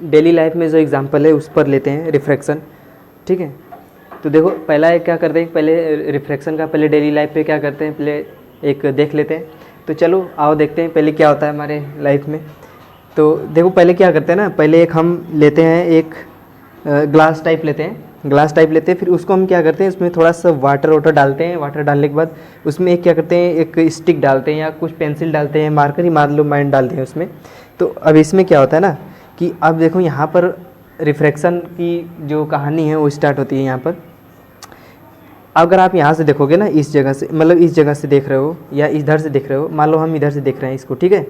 Daily life में जो example है उस पर लेते हैं, रिफ्रैक्शन। ठीक है, तो देखो पहला क्या करते हैं, पहले रिफ्रैक्शन का पहले डेली लाइफ पे क्या करते हैं पहले एक देख लेते हैं। तो चलो आओ देखते हैं पहले क्या होता है हमारे लाइफ में। तो देखो पहले क्या करते हैं ना, पहले एक हम लेते हैं एक ग्लास टाइप लेते हैं, ग्लास टाइप लेते हैं, फिर उसको हम क्या करते हैं उसमें थोड़ा सा वाटर डालते हैं। वाटर डालने के बाद उसमें एक क्या करते हैं, एक स्टिक डालते हैं या कुछ पेंसिल डालते हैं, मार्कर ही मान लो माइंड डालते हैं उसमें। तो अब इसमें क्या होता है ना कि अब देखो यहाँ पर रिफ्रैक्शन की जो कहानी है वो स्टार्ट होती है यहाँ पर। अगर आप यहाँ से देखोगे ना, इस जगह से मतलब इस जगह से देख रहे हो या इधर से देख रहे हो, मान लो हम इधर से देख रहे हैं इसको, ठीक है।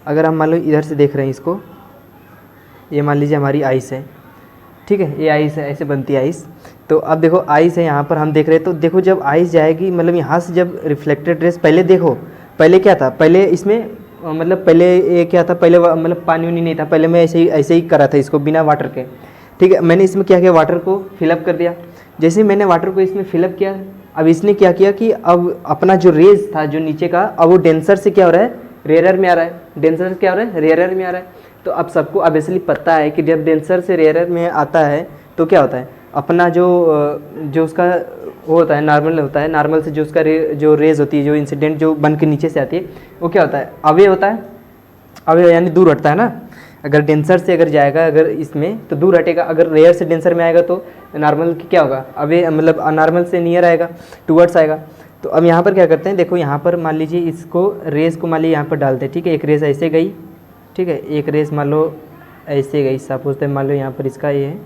अगर हम मान लो इधर से देख रहे हैं इसको, ये मान लीजिए हमारी आइस है, ठीक है, ये आइस है, ऐसे बनती है आइस। तो अब देखो आइस है यहाँ पर हम देख रहे हैं, तो देखो जब आइस जाएगी मतलब यहाँ से जब रिफ्लेक्टेड रेस, पहले देखो पहले क्या था, पहले इसमें मतलब पहले ये क्या था, पहले मतलब पानी वानी नहीं था, पहले मैं ऐसे ही करा था इसको बिना वाटर के। ठीक है, मैंने इसमें क्या किया, वाटर को फिलअप कर दिया। जैसे मैंने वाटर को इसमें फिलअप किया, अब इसने क्या किया कि अब अपना जो रेज था जो नीचे का, अब वो डेंसर से क्या हो रहा है, रेयरर में आ रहा है। डेंसर से क्या हो रहा है, रेयरर में आ रहा है। तो अब सबको ऑब्वियसली पता है कि जब डेंसर से रेयरर में आता है तो क्या होता है, अपना जो उसका वो होता है नॉर्मल होता है, नॉर्मल से जो उसका जो रेज होती है, जो इंसिडेंट जो बन के नीचे से आती है, वो क्या होता है, अवे होता है। अवे यानी दूर हटता है ना। अगर डेंसर से अगर जाएगा अगर इसमें तो दूर हटेगा, अगर रेयर से डेंसर में आएगा तो नॉर्मल की क्या होगा, अवे मतलब नॉर्मल से नियर आएगा, टूवर्ड्स आएगा। तो अब यहाँ पर क्या करते हैं, देखो यहाँ पर मान लीजिए इसको रेस को मान लीजिए यहाँ पर डालते हैं, ठीक है। एक रेस ऐसे गई, ठीक है, एक रेस मान लो ऐसे गई, सपोज मान लो यहाँ पर इसका ये है,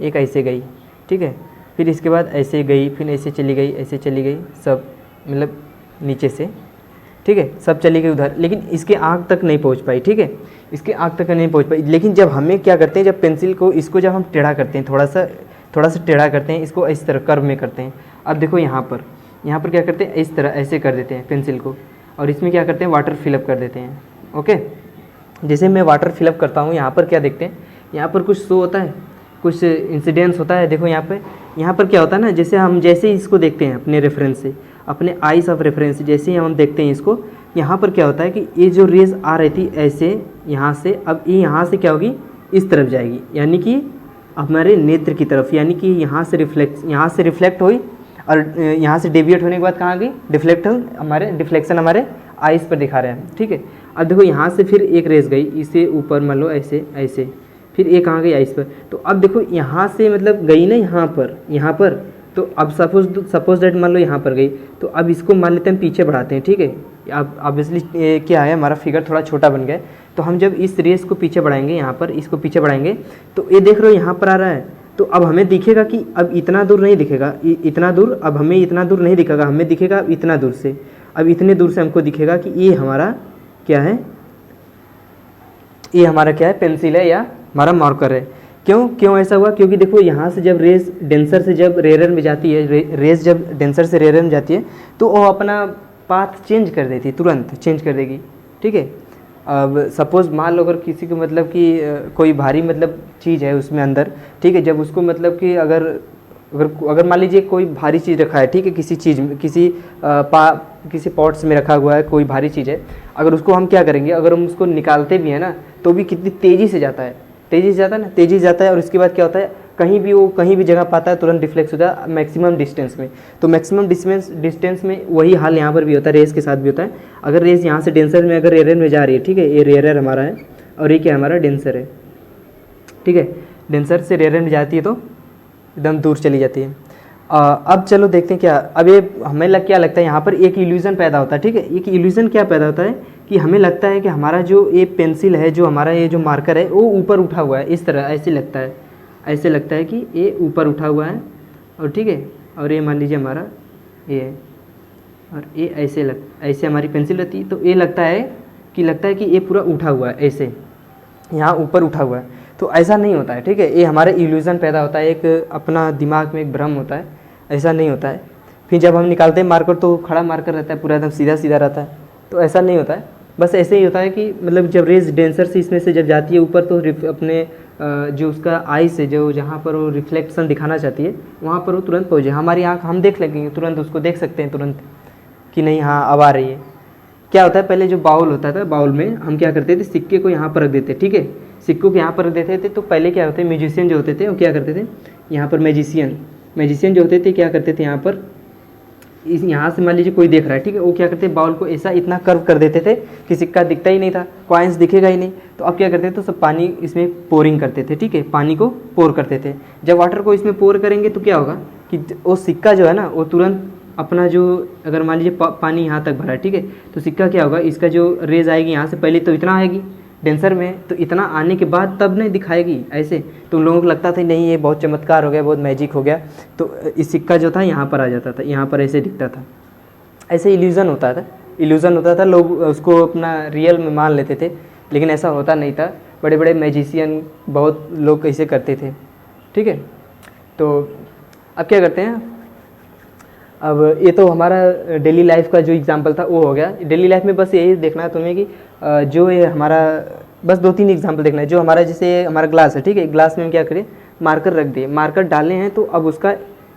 एक ऐसे गई, ठीक है, फिर इसके बाद ऐसे गई, फिर ऐसे चली गई, ऐसे चली गई, सब मतलब नीचे से, ठीक है, सब चली गई उधर, लेकिन इसके आँख तक नहीं पहुँच पाई, ठीक है, इसके आँख तक नहीं पहुँच पाई। लेकिन जब हमें क्या करते हैं, जब पेंसिल को इसको जब हम टेढ़ा करते हैं, थोड़ा सा टेढ़ा करते हैं, इसको इस तरह कर्व में करते हैं। अब देखो यहाँ पर क्या करते हैं, इस तरह ऐसे कर देते हैं पेंसिल को, और इसमें क्या करते हैं, वाटर फिलअप कर देते हैं। ओके, जैसे मैं वाटर फिलअप करता हूँ, यहाँ पर क्या देखते हैं, यहाँ पर कुछ शो होता है, कुछ इंसिडेंस होता है। देखो यहाँ पर क्या होता है ना, जैसे हम जैसे ही इसको देखते हैं अपने रेफरेंस से, अपने आइस ऑफ रेफरेंस से जैसे ही हम देखते हैं इसको, यहाँ पर क्या होता है कि ये जो रेज आ रही थी ऐसे यहाँ से, अब ये यहाँ से क्या होगी, इस तरफ जाएगी, यानी कि हमारे नेत्र की तरफ, यानी कि यहाँ से रिफ्लेक्ट हुई, और यहाँ से डेविएट होने के बाद कहाँ गई, डिफ्लेक्शन हमारे आइस पर दिखा रहे हैं, ठीक है। अब देखो यहाँ से फिर एक रेस गई, इसे ऊपर मान लो ऐसे, फिर एक कहाँ गई, आइस पर। तो अब देखो यहाँ से मतलब गई ना यहाँ पर, तो अब सपोज दैट मान लो यहाँ पर गई, तो अब इसको मान लेते हैं पीछे बढ़ाते हैं, ठीक है। अब ऑब्वियसली क्या है, हमारा फिगर थोड़ा छोटा बन गया है, तो हम जब इस रेस को पीछे बढ़ाएंगे, यहाँ पर इसको पीछे बढ़ाएंगे, तो ये देख रहे हो यहाँ पर आ रहा है, तो अब हमें दिखेगा कि अब इतना दूर नहीं दिखेगा, इतना दूर, अब हमें इतना दूर नहीं दिखेगा, हमें दिखेगा अब इतना दूर से। अब इतने दूर से हमको दिखेगा कि ये हमारा क्या है, ये हमारा क्या है, पेंसिल है या हमारा मार्कर है। क्यों ऐसा हुआ, क्योंकि देखो यहाँ से जब रेस डेंसर से जब रेयर में जाती है, रेस जब डेंसर से रेयर में जाती है, तो वो अपना पाथ चेंज कर देती है, तुरंत चेंज कर देगी, ठीक है। अब सपोज़ मान लो अगर किसी को मतलब कि कोई भारी मतलब चीज़ है उसमें अंदर, ठीक है, जब उसको मतलब कि अगर मान लीजिए कोई भारी चीज़ रखा है, ठीक है, किसी चीज़ में किसी पॉट्स में रखा हुआ है कोई भारी चीज़ है, अगर उसको हम क्या करेंगे, अगर हम उसको निकालते भी हैं ना, तो भी कितनी तेज़ी से जाता है, तेज़ी से जाता है, और उसके बाद क्या होता है, कहीं भी जगह पाता है तुरंत डिफ्लेक्स होता है मैक्सिमम डिस्टेंस में। तो मैक्सिमम डिस्टेंस में वही हाल यहाँ पर भी होता है, रेस के साथ भी होता है। अगर रेस यहाँ से डेंसर में अगर रेयर में जा रही है, ठीक है, ये रेयर हमारा है और ये क्या हमारा डेंसर है, ठीक है, डेंसर से रेयर में जाती है तो एकदम दूर चली जाती है। अब चलो देखते हैं क्या, अब ये हमें क्या लगता है, यहाँ पर एक इल्यूज़न पैदा होता है, ठीक है। एक इल्यूज़न क्या पैदा होता है कि हमें लगता है कि हमारा जो ये पेंसिल है, जो हमारा ये जो मार्कर है, वो ऊपर उठा हुआ है, इस तरह ऐसे लगता है कि ये ऊपर उठा हुआ है, और ठीक है, और ये मान लीजिए हमारा ये है, और ये ऐसे हमारी पेंसिल रहती है, तो ये लगता है कि ये पूरा उठा हुआ है, ऐसे यहाँ ऊपर उठा हुआ है। तो ऐसा नहीं होता है, ठीक है, ये हमारा इल्यूज़न पैदा होता है, एक अपना दिमाग में एक भ्रम होता है, ऐसा नहीं होता है। फिर जब हम निकालते हैं मार्कर तो खड़ा मार्कर रहता है, पूरा एकदम सीधा रहता है, तो ऐसा नहीं होता है। बस ऐसे ही होता है कि मतलब जब रेज डेंसर से इसमें से जब जाती है ऊपर, तो अपने जो उसका आई से जो जहाँ पर वो रिफ्लेक्शन दिखाना चाहती है वहाँ पर वो तुरंत पहुँचे, हमारी आँख हम देख लेंगे तुरंत, उसको देख सकते हैं तुरंत कि नहीं हाँ अब आ रही है। क्या होता है, पहले जो बाउल होता था, बाउल में हम क्या करते थे, सिक्के को यहाँ पर रख देते, ठीक है, सिक्कों को यहाँ पर रख देते थे। तो पहले क्या होते, म्यूजिशियन जो होते थे वो क्या करते थे, यहाँ पर मैजिशियन जो होते थे क्या करते थे, यहाँ पर इस यहाँ से मान लीजिए कोई देख रहा है, ठीक है, वो क्या करते हैं, बाउल को ऐसा इतना कर्व कर देते थे कि सिक्का दिखता ही नहीं था, कॉइन्स दिखेगा ही नहीं। तो अब क्या करते थे, तो सब पानी इसमें पोरिंग करते थे, ठीक है, पानी को पोर करते थे। जब वाटर को इसमें पोर करेंगे तो क्या होगा कि वो सिक्का जो है ना, वो तुरंत अपना जो, अगर मान लीजिए पानी यहाँ तक भरा है, ठीक है, तो सिक्का क्या होगा, इसका जो रेज आएगी यहाँ से पहले तो इतना आएगी डेंसर में, तो इतना आने के बाद तब नहीं दिखाएगी ऐसे। तो उन लोगों को लगता था नहीं ये बहुत चमत्कार हो गया, बहुत मैजिक हो गया, तो इस सिक्का जो था यहाँ पर आ जाता था, यहाँ पर ऐसे दिखता था, ऐसे इल्यूज़न होता था, लोग उसको अपना रियल में मान लेते थे, लेकिन ऐसा होता नहीं था। बड़े बड़े मैजिशियन बहुत लोग ऐसे करते थे, ठीक है। तो अब क्या करते हैं, अब ये तो हमारा डेली लाइफ का जो एग्जांपल था वो हो गया। डेली लाइफ में बस यही देखना है तुम्हें कि जो ये हमारा बस 2-3 एग्जांपल देखना है। जो हमारा जैसे हमारा ग्लास है, ठीक है, ग्लास में हम क्या करें, मार्कर रख दिए, मार्कर डाले हैं, तो अब उसका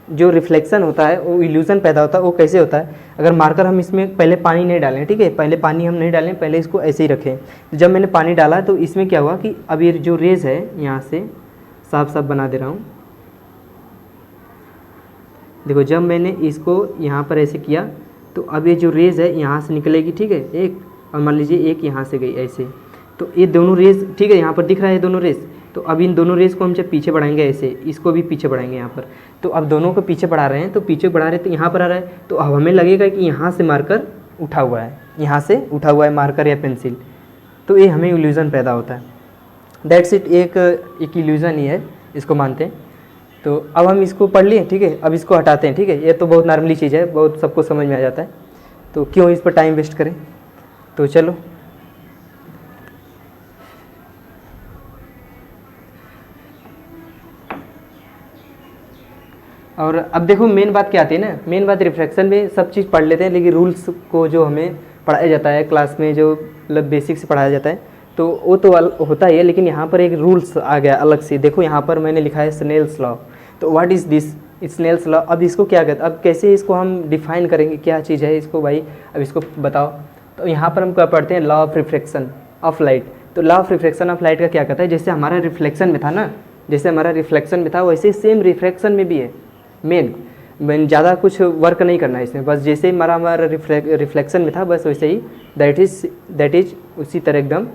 जो रिफ्लेक्शन होता है, वो इल्यूज़न पैदा होता है। वो कैसे होता है, अगर मार्कर हम इसमें पहले पानी नहीं डालें, ठीक है, पहले पानी हम नहीं डालें, पहले इसको ऐसे ही रखें। तो जब मैंने पानी डाला तो इसमें क्या हुआ कि अब ये जो रेज है, यहाँ से साफ साफ बना दे रहा हूँ, देखो, जब मैंने इसको यहाँ पर ऐसे किया तो अब ये जो रेज है यहाँ से निकलेगी, ठीक है, एक, और मान लीजिए एक यहाँ से गई ऐसे, तो ये दोनों रेज, ठीक है, यहाँ पर दिख रहा है दोनों रेज। तो अब इन दोनों रेज को हम जब पीछे बढ़ाएंगे ऐसे, इसको भी पीछे बढ़ाएंगे यहाँ पर, तो अब दोनों को पीछे बढ़ा रहे हैं, तो पीछे बढ़ा रहे हैं तो यहाँ पर आ रहा है, तो अब हमें लगेगा कि यहाँ से मार्कर उठा हुआ है, यहाँ से उठा हुआ है मार्कर या पेंसिल, तो ये हमें इल्यूज़न पैदा होता है। दैट्स इट, एक इल्यूज़न ही है, इसको मानते हैं। तो अब हम इसको पढ़ लिए, ठीक है, अब इसको हटाते हैं, ठीक है, ये तो बहुत नॉर्मली चीज़ है, बहुत सबको समझ में आ जाता है, तो क्यों इस पर टाइम वेस्ट करें। तो चलो, और अब देखो मेन बात क्या आती है ना, मेन बात रिफ्रैक्शन में सब चीज़ पढ़ लेते हैं, लेकिन रूल्स को जो हमें पढ़ाया जाता है क्लास में, जो मतलब बेसिक से पढ़ाया जाता है, तो वो तो होता ही है, लेकिन यहाँ पर एक रूल्स आ गया अलग से। देखो यहाँ पर मैंने लिखा है स्नेल्स लॉ, तो what is this Snell's law. अब इसको क्या कहते हैं, अब कैसे इसको हम डिफाइन करेंगे, क्या चीज़ है इसको भाई, अब इसको बताओ। तो यहाँ पर हम क्या पढ़ते हैं, law of reflection of light. तो law of reflection of light का क्या कहता है, जैसे हमारा रिफ्लेक्शन में था ना, जैसे हमारा रिफ्लेक्शन में था वैसे सेम रिफ्लेक्शन में भी है। मेन ज़्यादा कुछ वर्क नहीं करना है इसमें, बस जैसे हमारा रिफ्लेक्शन में था बस वैसे ही दैट इज उसी तरह एकदम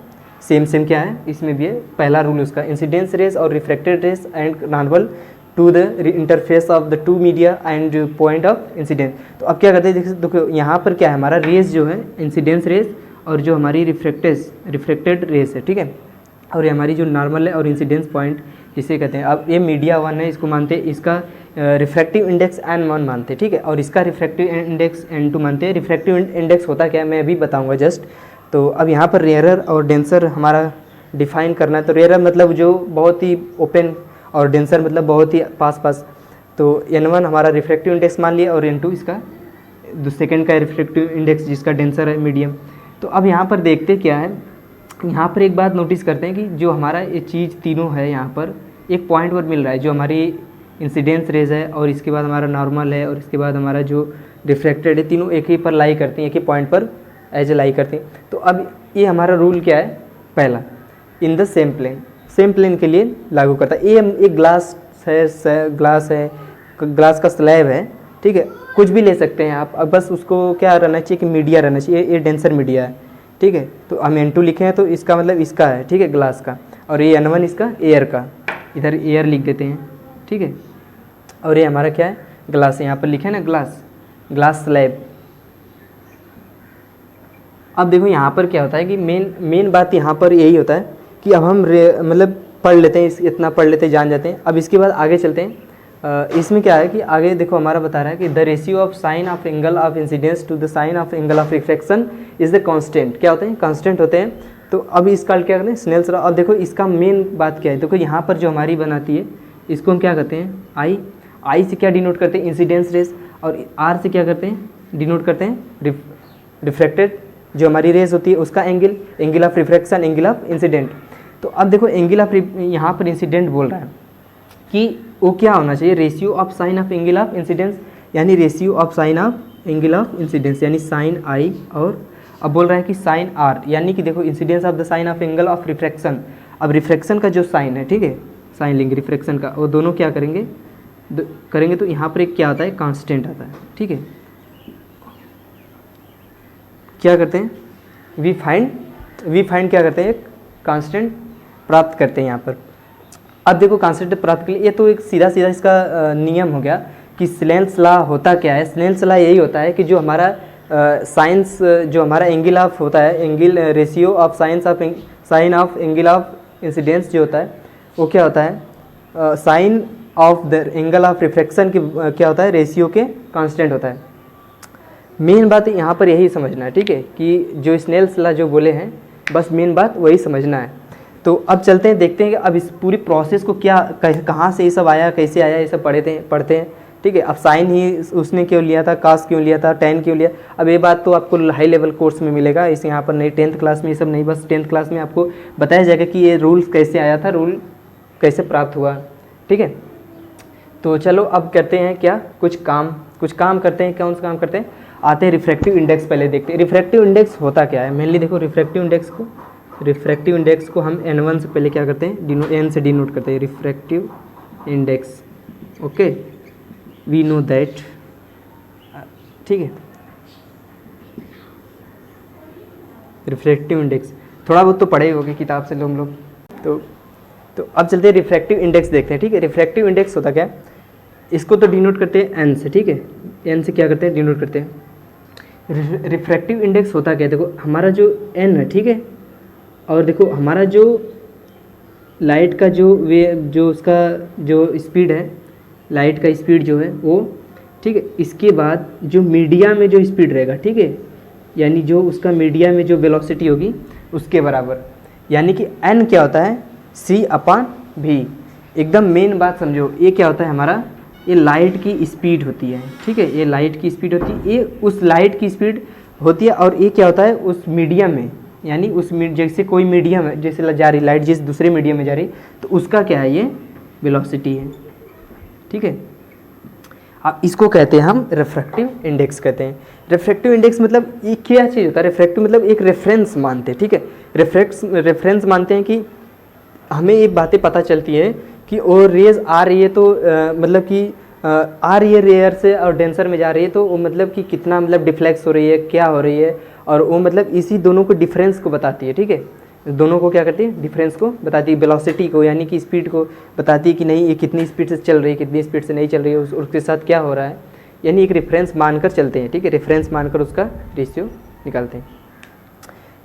सेम क्या है इसमें भी है। पहला रूल उसका, इंसिडेंस रेज और reflected rays and normal to the interface of the two media and point of incidence. तो अब क्या करते हैं, देखो यहाँ पर क्या है, हमारा रेज जो है इंसिडेंस रेज और जो हमारी रिफ्लेक्टेड रेज है, ठीक है, और ये हमारी जो नॉर्मल है और इंसिडेंस पॉइंट जिसे कहते हैं। अब ये मीडिया 1 है, इसको मानते हैं, इसका रिफ्रैक्टिव इंडेक्स N1 मानते हैं, ठीक है, और इसका रिफ्रैक्टिव इंडेक्स N2 मानते हैं। रिफ्रैक्टिव इंडेक्स होता क्या है मैं अभी बताऊंगा जस्ट। तो अब यहाँ पर रेयरर और डेंसर हमारा डिफाइन करना है। तो रेयरर मतलब जो बहुत ही ओपन और डेंसर मतलब बहुत ही पास। तो N1 हमारा रिफ्रैक्टिव इंडेक्स मान लिया और N2 इसका सेकेंड का रिफ्रैक्टिव इंडेक्स जिसका डेंसर है मीडियम। तो अब यहाँ पर देखते क्या है, यहाँ पर एक बात नोटिस करते हैं कि जो हमारा ये चीज़ तीनों है यहाँ पर एक पॉइंट पर मिल रहा है, जो हमारी इंसिडेंस रेज है और इसके बाद हमारा नॉर्मल है और इसके बाद हमारा जो रिफ्रैक्टेड है, तीनों एक ही पर लाई करती हैं, एक ही पॉइंट पर एज ए लाई करती हैं। तो अब ये हमारा रूल क्या है, पहला इन द सेम प्लेन के लिए लागू करता है। ये एक ग्लास है, ग्लास का स्लैब है, ठीक है, कुछ भी ले सकते हैं आप। अब बस उसको क्या रहना चाहिए कि मीडिया रहना चाहिए, ये डेंसर मीडिया है, ठीक है। तो हम N2 लिखे हैं तो इसका मतलब इसका है, ठीक है, ग्लास का, और ये N1 इसका एयर का, इधर एयर लिख देते हैं, ठीक है, और ये हमारा क्या है, ग्लास है, यहाँ पर लिखे है ना ग्लास स्लैब। अब देखो यहाँ पर क्या होता है कि मेन बात यहाँ पर यही होता है कि अब हम मतलब पढ़ लेते हैं, इतना पढ़ लेते हैं, जान जाते हैं। अब इसके बाद आगे चलते हैं। इसमें क्या है कि आगे देखो हमारा बता रहा है कि the ratio of sine of angle of incidence to the sine of angle of reflection is the constant. क्या होते हैं, कांस्टेंट होते हैं। तो अब इसका क्या करते हैं, स्नेल्स लॉ। अब देखो इसका मेन बात क्या है, देखो यहाँ पर जो हमारी बनाती है इसको हम क्या करते हैं, आई से क्या डिनोट करते हैं, इंसिडेंस रेज, और आर से क्या करते हैं, डिनोट करते हैं रिफ्लेक्टेड जो हमारी रेज होती है उसका angle of refraction, angle of incident. तो अब देखो एंगल ऑफ यहाँ पर इंसिडेंट बोल रहा है कि वो क्या होना चाहिए, ratio of sine of angle of incidence, यानी ratio of sine of angle of incidence, यानी साइन आई और अब बोल रहा है कि साइन आर, यानी कि देखो incidence of the sine of angle of refraction. अब रिफ्रैक्शन का जो साइन है, ठीक है, साइन लेंगे रिफ्रैक्शन का, वो दोनों क्या करेंगे करेंगे तो यहाँ पर एक क्या आता है, कांस्टेंट आता है, ठीक है। क्या करते हैं, वी फाइंड क्या करते हैं, एक कांस्टेंट प्राप्त करते हैं यहाँ पर। अब देखो कांस्टेंट प्राप्त के लिए, ये तो एक सीधा सीधा इसका नियम हो गया कि स्नेल्स लॉ होता क्या है। स्नेल्स लॉ यही होता है कि जो हमारा साइंस जो हमारा एंगल ऑफ होता है, angle ratio of sine of angle of incidence जो होता है वो क्या होता है, sine of the angle of refraction की क्या होता है, रेशियो के कांस्टेंट होता है। मेन बात यहाँ पर यही समझना है, ठीक है, कि जो स्नेल्स लॉ जो बोले हैं बस मेन बात वही समझना है। तो अब चलते हैं, देखते हैं कि अब इस पूरी प्रोसेस को क्या कहाँ से ये सब आया, कैसे आया, ये सब पढ़ते हैं, ठीक है। अब साइन ही उसने क्यों लिया था, कास क्यों लिया था, टेन क्यों लिया, अब ये बात तो आपको हाई लेवल कोर्स में मिलेगा, इस यहाँ पर नहीं, 10th क्लास में ये सब नहीं, बस 10th क्लास में आपको बताया जाएगा कि ये रूल्स कैसे आया था, रूल कैसे प्राप्त हुआ, ठीक है। तो चलो अब करते हैं क्या, कुछ काम करते हैं। कौन सा काम करते हैं, आते हैं रिफ्रैक्टिव इंडेक्स पहले देखते हैं। रिफ्रैक्टिव इंडेक्स होता क्या है, मेनली देखो रिफ्रैक्टिव इंडेक्स को हम n1 से पहले क्या करते हैं, n से डिनोट करते हैं, refractive index, okay, we know that, ठीक है। रिफ्रैक्टिव इंडेक्स थोड़ा बहुत तो पढ़े ही होंगे किताब से हम लोग। तो अब चलते हैं रिफ्रैक्टिव इंडेक्स देखते हैं, ठीक है। रिफ्रैक्टिव इंडेक्स होता क्या है, इसको तो डिनोट करते हैं n से, ठीक है, n से क्या करते हैं, डिनोट करते हैं। रिफ्रैक्टिव इंडेक्स होता क्या है, देखो हमारा जो n है, ठीक है, और देखो हमारा जो लाइट का जो उसका जो स्पीड है, लाइट का स्पीड जो है वो, ठीक है, इसके बाद जो मीडिया में जो स्पीड रहेगा, ठीक है, यानी जो उसका मीडिया में जो वेलोसिटी होगी उसके बराबर, यानी कि n क्या होता है, c/v। एकदम मेन बात समझो, ये क्या होता है हमारा, ये लाइट की स्पीड होती है, ठीक है, ये लाइट की स्पीड होती है, ये उस लाइट की स्पीड होती है, और ये क्या होता है उस मीडियम में, यानी उस जैसे कोई मीडियम है, जैसे जा रही लाइट जिस दूसरे मीडियम में जा रही तो उसका क्या है, ये वेलोसिटी है, ठीक है। अब इसको कहते हैं हम रिफ्रैक्टिव इंडेक्स कहते हैं। रिफ्रैक्टिव इंडेक्स मतलब ये क्या चीज़ होता है, रिफ्रैक्टिव मतलब एक रेफरेंस मानते हैं, ठीक है, रेफरेंस मानते हैं कि हमें ये बातें पता चलती है कि वो रेज आ रही है तो मतलब कि आ रही है रेयर से और डेंसर में जा रही है, तो वो मतलब कि कितना मतलब डिफ्लेक्स हो रही है, क्या हो रही है, और वो मतलब इसी दोनों को डिफरेंस को बताती है, ठीक है, दोनों को क्या करती है, डिफरेंस को बताती है, वेलोसिटी को यानी कि स्पीड को बताती है कि नहीं ये कितनी स्पीड से चल रही है, कितनी स्पीड से नहीं चल रही है, उसके साथ क्या हो रहा है, यानी एक रेफरेंस मानकर चलते हैं, ठीक है, रेफरेंस मानकर उसका रेशियो निकालते हैं।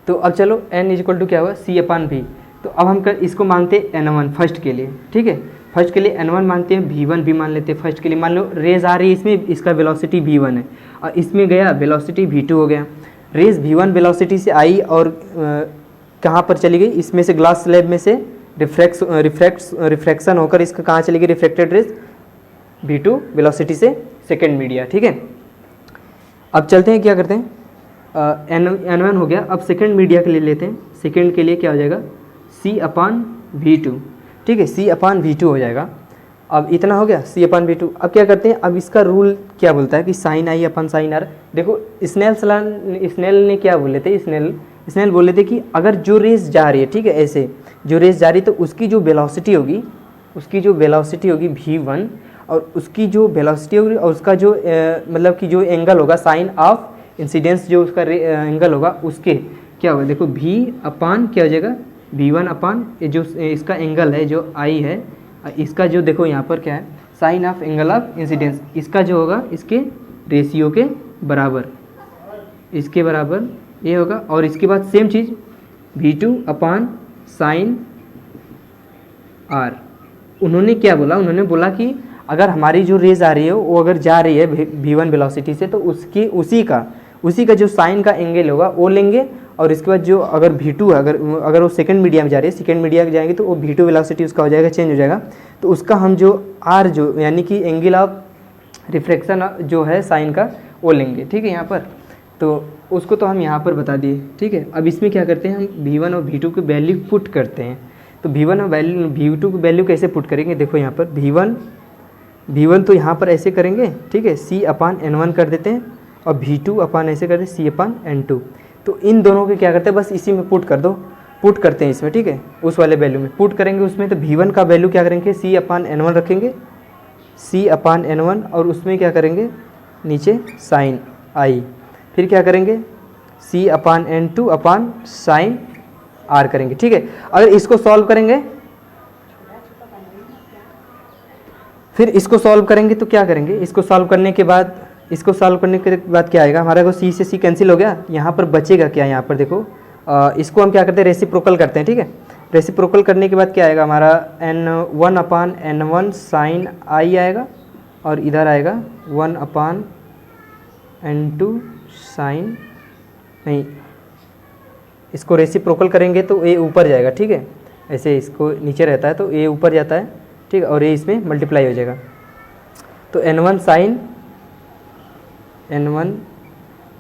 तो अब चलो n इक्वल टू क्या हुआ, c/v। तो अब हम इसको मानते हैं n1 फर्स्ट के लिए, ठीक है, फर्स्ट के लिए n1 मानते हैं, v1 भी मान लेते हैं फर्स्ट के लिए। मान लो रेज आ रही है इसमें, इसका वेलोसिटी v1 है और इसमें गया वेलोसिटी v2 हो गया। रेज v1 वेलोसिटी से आई और कहाँ पर चली गई, इसमें से ग्लास स्लैब में से रिफ्रैक्शन होकर इसका कहाँ चली गई, रिफ्लेक्टेड रेज v2 वेलोसिटी से सेकेंड मीडिया, ठीक है। अब चलते हैं क्या करते हैं, n1 हो गया, अब सेकेंड मीडिया के लिए लेते हैं, सेकेंड के लिए क्या हो जाएगा, c/v2, ठीक है, c/v2 हो जाएगा। अब इतना हो गया c/v2। अब क्या करते हैं, अब इसका रूल क्या बोलता है कि sine I upon sine R. देखो स्नेल ने क्या बोले थे, स्नेल बोले थे कि अगर जो रेस जा रही है, ठीक है, ऐसे जो रेस जा रही है तो उसकी जो वेलोसिटी होगी v1 और उसकी जो वेलोसिटी होगी और उसका जो मतलब कि जो एंगल होगा साइन ऑफ इंसिडेंस जो उसका एंगल होगा उसके क्या होगा, देखो v/, क्या हो जाएगा, v1/, जो इसका एंगल है जो आई है, इसका जो देखो यहाँ पर क्या है, sine of angle of incidence, इसका जो होगा इसके रेशियो के बराबर, इसके बराबर ये होगा। और इसके बाद सेम चीज़ v2/sin r। उन्होंने क्या बोला, उन्होंने बोला कि अगर हमारी जो रेज आ रही है वो अगर जा रही है v1 वेलोसिटी से तो उसी का जो साइन का एंगल होगा वो लेंगे, और इसके बाद जो अगर v2 है, अगर वो सेकंड मीडिया में जा रही है, सेकंड मीडिया में जाएंगे तो वो v2 वेलोसिटी उसका हो जाएगा, चेंज हो जाएगा, तो उसका हम जो r जो यानी कि एंगल ऑफ रिफ्रैक्शन जो है साइन का वो लेंगे, ठीक है। यहाँ पर तो उसको तो हम यहाँ पर बता दिए, ठीक है। अब इसमें क्या करते हैं, हम v1 और v2 की वैल्यू पुट करते हैं। तो v1 और v2 की वैल्यू कैसे पुट करेंगे, देखो यहाँ पर v1 तो यहाँ पर ऐसे करेंगे, ठीक है, c/n1 कर देते हैं, और v2 ऐसे करते हैं c/n2। तो इन दोनों के क्या करते हैं, बस इसी में पुट कर दो, पुट करते हैं इसमें, ठीक है, उस वाले वैल्यू में पुट करेंगे उसमें। तो V1 का वैल्यू क्या करेंगे, C/N1 रखेंगे, C/N1, और उसमें क्या करेंगे नीचे साइन I, फिर क्या करेंगे C/N2 अपान साइन R करेंगे, ठीक है। अगर इसको सॉल्व करेंगे, फिर इसको सॉल्व करेंगे तो क्या करेंगे, इसको सॉल्व करने के बाद क्या आएगा हमारा को, C से C कैंसिल हो गया, यहाँ पर बचेगा क्या, यहाँ पर देखो इसको हम क्या करते हैं, रेसिप्रोकल करते हैं, ठीक है। रेसिप्रोकल करने के बाद क्या आएगा हमारा N1/N1 साइन I आएगा, और इधर आएगा 1/N2 साइन, नहीं इसको रेसिप्रोकल करेंगे तो A ऊपर जाएगा, ठीक है, ऐसे इसको नीचे रहता है तो A ऊपर जाता है, ठीक है, और A इसमें मल्टीप्लाई हो जाएगा। तो N1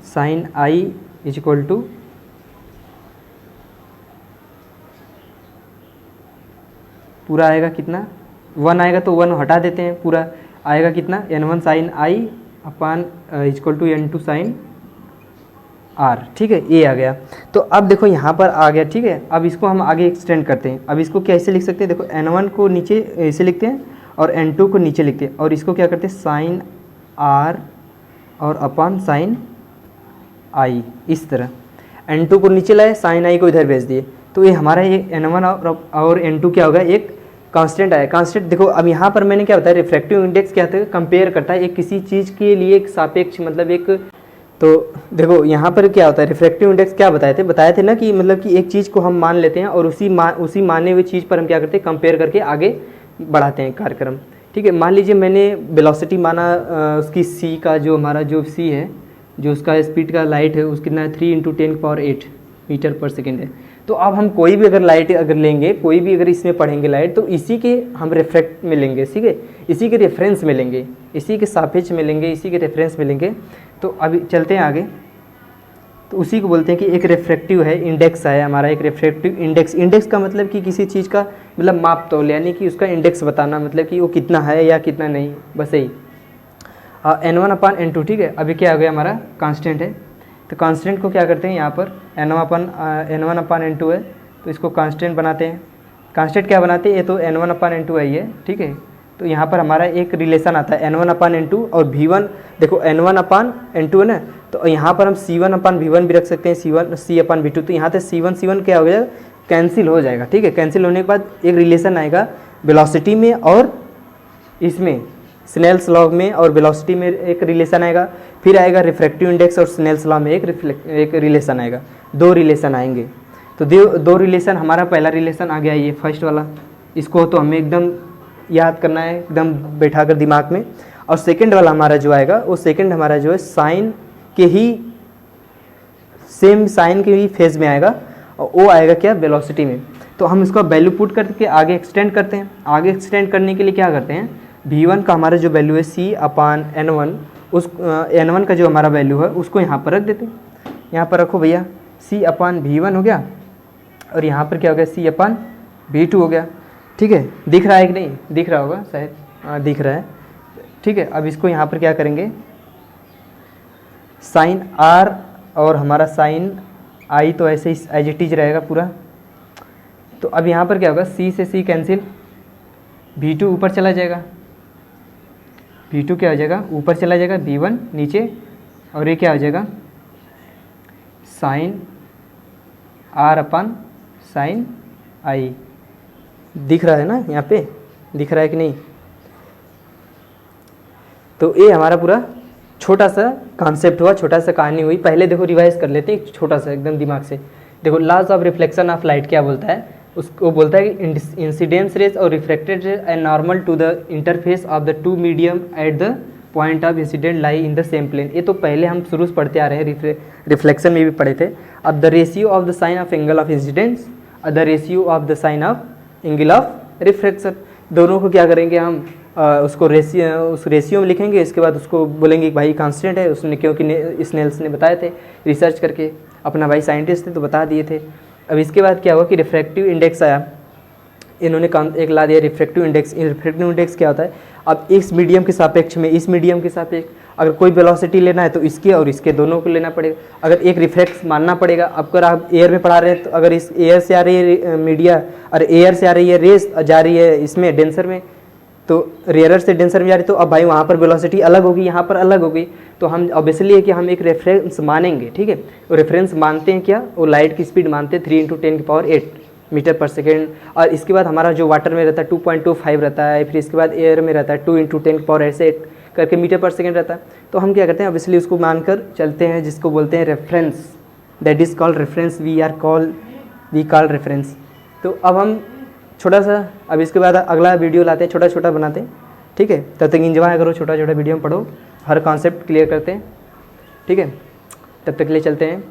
sine I is equal to पूरा आएगा कितना, 1 आएगा तो 1 हटा देते हैं, पूरा आएगा कितना N1 sine I upon is equal to N2 sine R, ठीक है, A आ गया। तो अब देखो यहाँ पर आ गया, ठीक है। अब इसको हम आगे एक्सटेंड करते हैं। अब इसको कैसे लिख सकते हैं, देखो N1 को नीचे ऐसे लिखते हैं और N2 को नीचे लिखते हैं, और इसको क्या करते हैं साइन R और अपान साइन I, इस तरह N2 को नीचे लाए, साइन I को इधर भेज दिए, तो ये हमारा ये N1 और N2 क्या होगा, एक कांस्टेंट आया। कांस्टेंट देखो अब यहाँ पर मैंने क्या बताया, रिफ्रैक्टिव इंडेक्स क्या होता है, कंपेयर करता है एक किसी चीज़ के लिए एक सापेक्ष, मतलब एक, तो देखो यहाँ पर क्या होता है, रिफ्रैक्टिव इंडेक्स क्या बताए थे ना कि मतलब कि एक चीज़ को हम मान लेते हैं और उसी माने हुए चीज़ पर हम क्या करते हैं, कंपेयर करके आगे बढ़ाते हैं कार्यक्रम, ठीक है। मान लीजिए मैंने वेलोसिटी माना उसकी C का, जो हमारा जो C है, जो उसका स्पीड का लाइट है, उसकी कितना है 3 × 10⁸ मीटर पर सेकेंड है। तो अब हम कोई भी अगर लाइट अगर लेंगे, कोई भी अगर इसमें पढ़ेंगे लाइट, तो इसी के हम रिफ्रैक्ट में लेंगे, ठीक है, इसी के रेफरेंस में लेंगे, इसी के सापेक्ष में लेंगे, इसी के रेफरेंस में लेंगे। तो अभी चलते हैं आगे, तो उसी को बोलते हैं कि एक रिफ्रैक्टिव है, इंडेक्स है हमारा, एक रिफ्रैक्टिव इंडेक्स। इंडेक्स का मतलब कि किसी चीज़ का मतलब माप तोल, यानी कि उसका इंडेक्स बताना, मतलब कि वो कितना है या कितना नहीं, बस यही। N1/N2, ठीक है। अभी क्या हो गया हमारा, कांस्टेंट है, तो कांस्टेंट को क्या करते हैं यहाँ पर N1/N2 है, तो इसको कांस्टेंट बनाते हैं। कांस्टेंट क्या बनाते हैं, ये तो N1/N2 है ये, ठीक है। तो यहाँ पर हमारा एक रिलेशन आता है N1/N2 और V1, देखो N1/N2 है ना, तो यहाँ पर हम C1/V1 भी रख सकते हैं, C/V2, तो यहाँ से C1 क्या हो जाएगा, कैंसिल हो जाएगा, ठीक है। कैंसिल होने के बाद एक रिलेशन आएगा वेलोसिटी में और इसमें स्नेल्स लॉ में, और वेलोसिटी में एक रिलेशन आएगा, फिर आएगा रिफ्रैक्टिव इंडेक्स और स्नेल्स लॉ में एक रिलेशन आएगा, 2 रिलेशन आएंगे। तो 2 रिलेशन, हमारा पहला रिलेशन आ गया ये फर्स्ट वाला, इसको तो हमें एकदम याद करना है, एकदम बैठा कर दिमाग में। और सेकंड वाला हमारा जो आएगा, वो सेकंड हमारा जो है साइन के ही, सेम साइन के ही फेज में आएगा, और वो आएगा क्या, वेलोसिटी में। तो हम इसका वैल्यू पुट करके आगे एक्सटेंड करते हैं। आगे एक्सटेंड करने के लिए क्या करते हैं, V1 का हमारा जो वैल्यू है C/N1, उस N1 का जो हमारा वैल्यू है उसको यहाँ पर रख देते हैं। यहाँ पर रखो भैया, C/V1 हो गया, और यहाँ पर क्या हो गया, C/V2 हो गया, ठीक है। दिख रहा है कि नहीं, दिख रहा होगा शायद, हाँ दिख रहा है, ठीक है। अब इसको यहाँ पर क्या करेंगे, साइन R और हमारा साइन I तो ऐसे ही एज इट इज रहेगा पूरा। तो अब यहाँ पर क्या होगा, C से C कैंसिल, V2 ऊपर चला जाएगा, V2 क्या हो जाएगा, ऊपर चला जाएगा, V1 नीचे, और ये क्या हो जाएगा, साइन R/साइन I। दिख रहा है ना, यहाँ पे दिख रहा है कि नहीं। तो ये हमारा पूरा छोटा सा कॉन्सेप्ट हुआ, छोटा सा कहानी हुई। पहले देखो रिवाइज कर लेते हैं छोटा सा एकदम दिमाग से। देखो laws of reflection of light क्या बोलता है, उसको बोलता है कि इंसिडेंस रेज और reflected rays are normal to the interface of the two medium at the point of incident lie in the same plane. ये तो पहले हम शुरू से पढ़ते आ रहे हैं, रिफ्लेक्शन में भी पढ़े थे। अब the ratio of the sine of angle of incidence और the ratio of the sine of angle of reflection, दोनों को क्या करेंगे हम, उसको उस रेशियो में लिखेंगे। इसके बाद उसको बोलेंगे कि भाई कांस्टेंट है उसने, क्योंकि स्नेल्स ने बताए थे रिसर्च करके, अपना भाई साइंटिस्ट थे तो बता दिए थे। अब इसके बाद क्या हुआ कि रिफ्रैक्टिव इंडेक्स आया, इन्होंने एक ला दिया रिफ्रैक्टिव इंडेक्स। रिफ्रैक्टिव इंडेक्स क्या होता है, अब इस मीडियम के सापेक्ष में, इस मीडियम के सापेक्ष, अगर कोई वेलोसिटी लेना है तो इसके और इसके दोनों को लेना पड़ेगा। अगर एक रिफ्लेक्स मानना पड़ेगा, अब अगर आप एयर में पढ़ा रहे हैं तो अगर इस एयर से आ रही है मीडिया और एयर से आ रही है रेस जा रही है इसमें डेंसर में, तो रेयरर से डेंसर में जा रही है, तो अब भाई वहाँ पर वेलोसिटी अलग होगी, यहाँ पर अलग होगी। तो हम ऑब्वियसली है कि हम एक रेफरेंस मानेंगे, ठीक है। वो रेफरेंस मानते हैं क्या, वो लाइट की स्पीड मानते हैं 3 × 10⁸ मीटर पर सेकेंड। और इसके बाद हमारा जो वाटर में रहता है 2.25 रहता है, फिर इसके बाद एयर में रहता है 2 × 10⁸ ऐसे करके मीटर पर सेकेंड रहता है। तो हम क्या करते हैं, ऑब्वियसली उसको मानकर चलते हैं, जिसको बोलते हैं reference, that is called reference, we call reference. तो अब हम छोटा सा, अब इसके बाद अगला वीडियो लाते हैं, छोटा छोटा बनाते हैं, ठीक है। तब तक इंजॉय करो, छोटा छोटा वीडियो में पढ़ो, हर कॉन्सेप्ट क्लियर करते हैं, ठीक है। तब तक के लिए चलते हैं।